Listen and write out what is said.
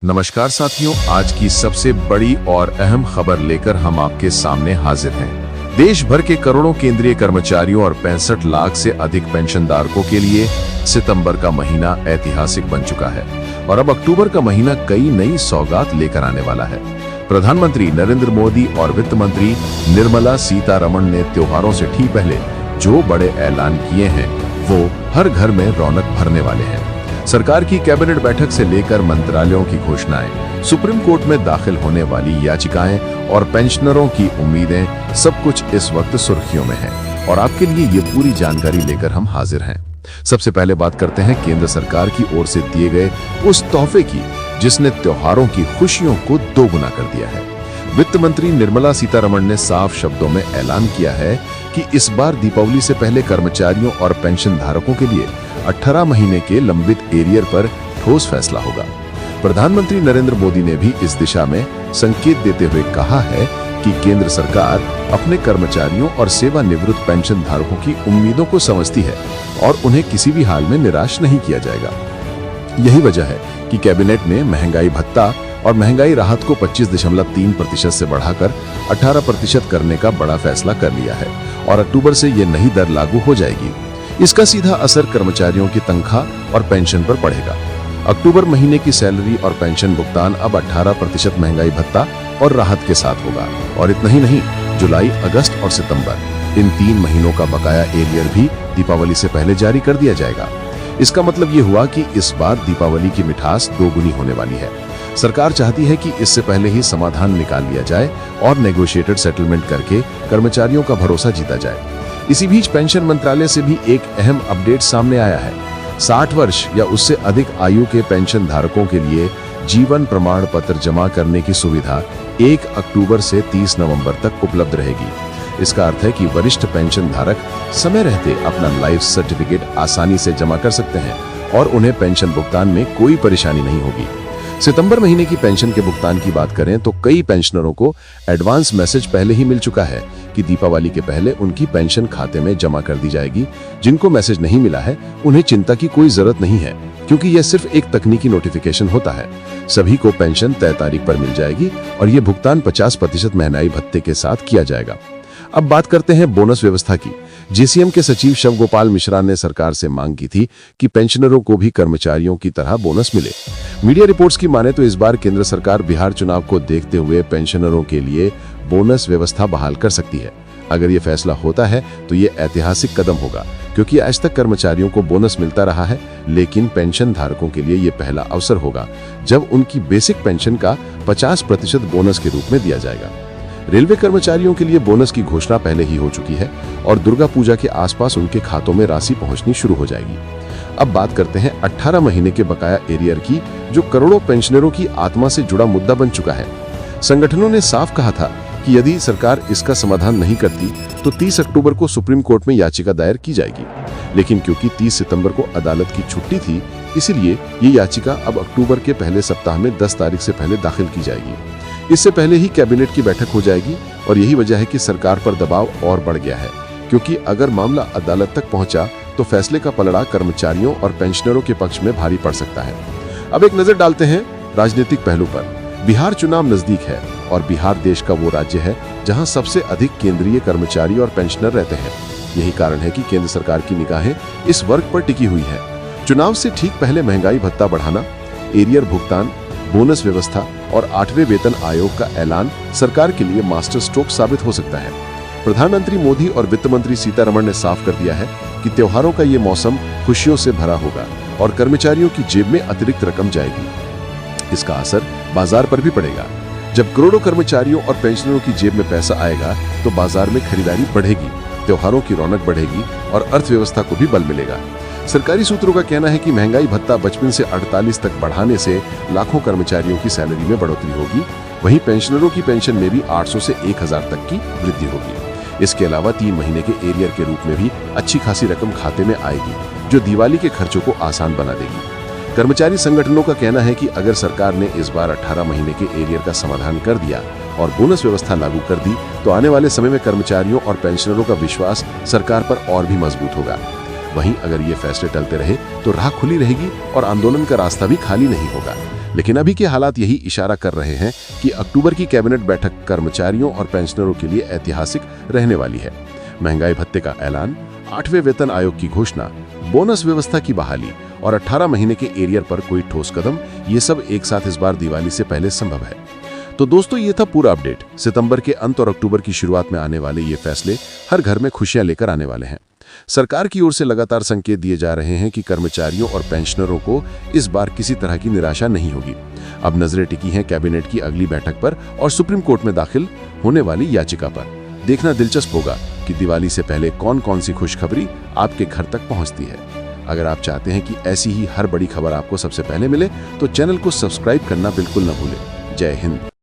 नमस्कार साथियों, आज की सबसे बड़ी और अहम खबर लेकर हम आपके सामने हाजिर हैं। देश भर के करोड़ों केंद्रीय कर्मचारियों और 65 लाख से अधिक पेंशनधारकों के लिए सितंबर का महीना ऐतिहासिक बन चुका है और अब अक्टूबर का महीना कई नई सौगात लेकर आने वाला है। प्रधानमंत्री नरेंद्र मोदी और वित्त मंत्री निर्मला सीतारमण ने त्योहारों से ठीक पहले जो बड़े ऐलान किए हैं वो हर घर में रौनक भरने वाले हैं। सरकार की कैबिनेट बैठक से लेकर मंत्रालयों की घोषणाएं, सुप्रीम कोर्ट में दाखिल होने वाली याचिकाएं और पेंशनरों की उम्मीदें, सब कुछ इस वक्त सुर्खियों में है और आपके लिए ये पूरी जानकारी लेकर हम हाजिर हैं। सबसे पहले बात करते हैं केंद्र सरकार की ओर से दिए गए उस तोहफे की जिसने त्योहारों की खुशियों को दोगुना कर दिया है। वित्त मंत्री निर्मला सीतारमण ने साफ शब्दों में ऐलान किया है कि इस बार दीपावली से पहले कर्मचारियों और पेंशन धारकों के लिए 18 महीने के लंबित एरियर पर ठोस फैसला होगा। प्रधानमंत्री नरेंद्र मोदी ने भी इस दिशा में संकेत देते हुए कहा है कि केंद्र सरकार अपने कर्मचारियों और सेवानिवृत्त पेंशन धारकों की उम्मीदों को समझती है और उन्हें किसी भी हाल में निराश नहीं किया जाएगा। यही वजह है कि कैबिनेट ने महंगाई भत्ता और महंगाई राहत को 25.3% से बढ़ाकर 18% करने का बड़ा फैसला कर लिया है और अक्टूबर से ये नई दर लागू हो जाएगी। इसका सीधा असर कर्मचारियों की तनख्वाह और पेंशन पर पड़ेगा। अक्टूबर महीने की सैलरी और पेंशन भुगतान अब 18% महंगाई भत्ता और राहत के साथ होगा और इतना ही नहीं, जुलाई, अगस्त और सितंबर इन 3 महीनों का बकाया एरियर भी दीपावली से पहले जारी कर दिया जाएगा। इसका मतलब ये हुआ कि इस बार दीपावली की मिठास दोगुनी होने वाली है। सरकार चाहती है कि इससे पहले ही समाधान निकाल लिया जाए और नेगोशिएटेड सेटलमेंट करके कर्मचारियों का भरोसा जीता जाए। इसी बीच पेंशन मंत्रालय से भी एक अहम अपडेट सामने आया है। 60 वर्ष या उससे अधिक आयु के पेंशन धारकों के लिए जीवन प्रमाण पत्र जमा करने की सुविधा 1 अक्टूबर से 30 नवंबर तक उपलब्ध रहेगी। इसका अर्थ है कि वरिष्ठ पेंशन धारक समय रहते अपना लाइफ सर्टिफिकेट आसानी से जमा कर सकते हैं और उन्हें पेंशन भुगतान में कोई परेशानी नहीं होगी। सितंबर महीने की पेंशन के भुगतान की बात करें तो कई पेंशनरों को एडवांस मैसेज पहले ही मिल चुका है कि दीपावली के पहले उनकी पेंशन खाते में जमा कर दी जाएगी। जिनको मैसेज नहीं मिला है उन्हें चिंता की कोई जरूरत नहीं है, क्योंकि यह सिर्फ एक तकनीकी नोटिफिकेशन होता है। सभी को पेंशन तय तारीख पर मिल जाएगी और ये भुगतान 50% महंगाई भत्ते के साथ किया जाएगा। अब बात करते हैं बोनस व्यवस्था की। जेसीएम के सचिव शिव गोपाल मिश्रा ने सरकार से मांग की थी कि पेंशनरों को भी कर्मचारियों की तरह बोनस मिले। मीडिया रिपोर्ट्स की माने तो इस बार केंद्र सरकार बिहार चुनाव को देखते हुए पेंशनरों के लिए बोनस व्यवस्था बहाल कर सकती है। अगर ये फैसला होता है तो ये ऐतिहासिक कदम होगा, क्योंकि आज तक कर्मचारियों को बोनस मिलता रहा है, लेकिन पेंशन धारकों के लिए ये पहला अवसर होगा जब उनकी बेसिक पेंशन का 50% बोनस के रूप में दिया जाएगा। रेलवे कर्मचारियों के लिए बोनस की घोषणा पहले ही हो चुकी है और दुर्गा पूजा के आसपास उनके खातों में राशि पहुंचनी शुरू हो जाएगी। अब बात करते हैं 18 महीने के बकाया एरियर की, जो करोड़ों पेंशनरों की आत्मा से जुड़ा मुद्दा बन चुका है। संगठनों ने साफ कहा था कि यदि सरकार इसका समाधान नहीं करती तो 30 अक्टूबर को सुप्रीम कोर्ट में याचिका दायर की जाएगी, लेकिन क्योंकि 30 सितंबर को अदालत की छुट्टी थी, इसीलिए ये याचिका अब अक्टूबर के पहले सप्ताह में 10 तारीख से पहले दाखिल की जाएगी। इससे पहले ही कैबिनेट की बैठक हो जाएगी और यही वजह है कि सरकार पर दबाव और बढ़ गया है, क्योंकि अगर मामला अदालत तक पहुंचा तो फैसले का पलड़ा कर्मचारियों और पेंशनरों के पक्ष में भारी पड़ सकता है। अब एक नजर डालते हैं राजनीतिक पहलू पर। बिहार चुनाव नजदीक है और बिहार देश का वो राज्य है जहां सबसे अधिक केंद्रीय कर्मचारी और पेंशनर रहते हैं। यही कारण है कि केंद्र सरकार की निगाहें इस वर्ग पर टिकी हुई है। चुनाव से ठीक पहले महंगाई भत्ता बढ़ाना, एरियर भुगतान, बोनस व्यवस्था और 8वें वेतन आयोग का ऐलान सरकार के लिए मास्टर स्ट्रोक साबित हो सकता है। प्रधानमंत्री मोदी और वित्त मंत्री सीतारमण ने साफ कर दिया है कि त्योहारों का ये मौसम खुशियों से भरा होगा और कर्मचारियों की जेब में अतिरिक्त रकम जाएगी। इसका असर बाजार पर भी पड़ेगा। जब करोड़ों कर्मचारियों और पेंशनरों की जेब में पैसा आएगा तो बाजार में खरीदारी बढ़ेगी, त्योहारों की रौनक बढ़ेगी और अर्थव्यवस्था को भी बल मिलेगा। सरकारी सूत्रों का कहना है कि महंगाई भत्ता 55 से 48 तक बढ़ाने से लाखों कर्मचारियों की सैलरी में बढ़ोतरी होगी। वहीं पेंशनरों की पेंशन में भी 800 से 1000 तक की वृद्धि होगी। इसके अलावा 3 महीने के एरियर के रूप में भी अच्छी खासी रकम खाते में आएगी, जो दिवाली के खर्चों को आसान बना देगी। कर्मचारी संगठनों का कहना है कि अगर सरकार ने इस बार 18 महीने के एरियर का समाधान कर दिया और बोनस व्यवस्था लागू कर दी तो आने वाले समय में कर्मचारियों और पेंशनरों का विश्वास सरकार पर और भी मजबूत होगा। वहीं अगर ये फैसले टलते रहे तो राह खुली रहेगी और आंदोलन का रास्ता भी खाली नहीं होगा। लेकिन अभी के हालात यही इशारा कर रहे हैं कि अक्टूबर की कैबिनेट बैठक कर्मचारियों और पेंशनरों के लिए ऐतिहासिक रहने वाली है। महंगाई भत्ते का ऐलान, 8वें वेतन आयोग की घोषणा, बोनस व्यवस्था की बहाली और 18 महीने के एरियर पर कोई ठोस कदम, ये सब एक साथ इस बार दिवाली से पहले संभव है। तो दोस्तों, ये था पूरा अपडेट। सितंबर के अंत और अक्टूबर की शुरुआत में आने वाले ये फैसले हर घर में खुशियां लेकर आने वाले हैं। सरकार की ओर से लगातार संकेत दिए जा रहे हैं कि कर्मचारियों और पेंशनरों को इस बार किसी तरह की निराशा नहीं होगी। अब नजरें टिकी हैं कैबिनेट की अगली बैठक पर और सुप्रीम कोर्ट में दाखिल होने वाली याचिका पर। देखना दिलचस्प होगा कि दिवाली से पहले कौन कौन सी खुशखबरी आपके घर तक पहुंचती है। अगर आप चाहते हैं कि ऐसी ही हर बड़ी खबर आपको सबसे पहले मिले तो चैनल को सब्सक्राइब करना बिल्कुल न भूलें। जय हिंद।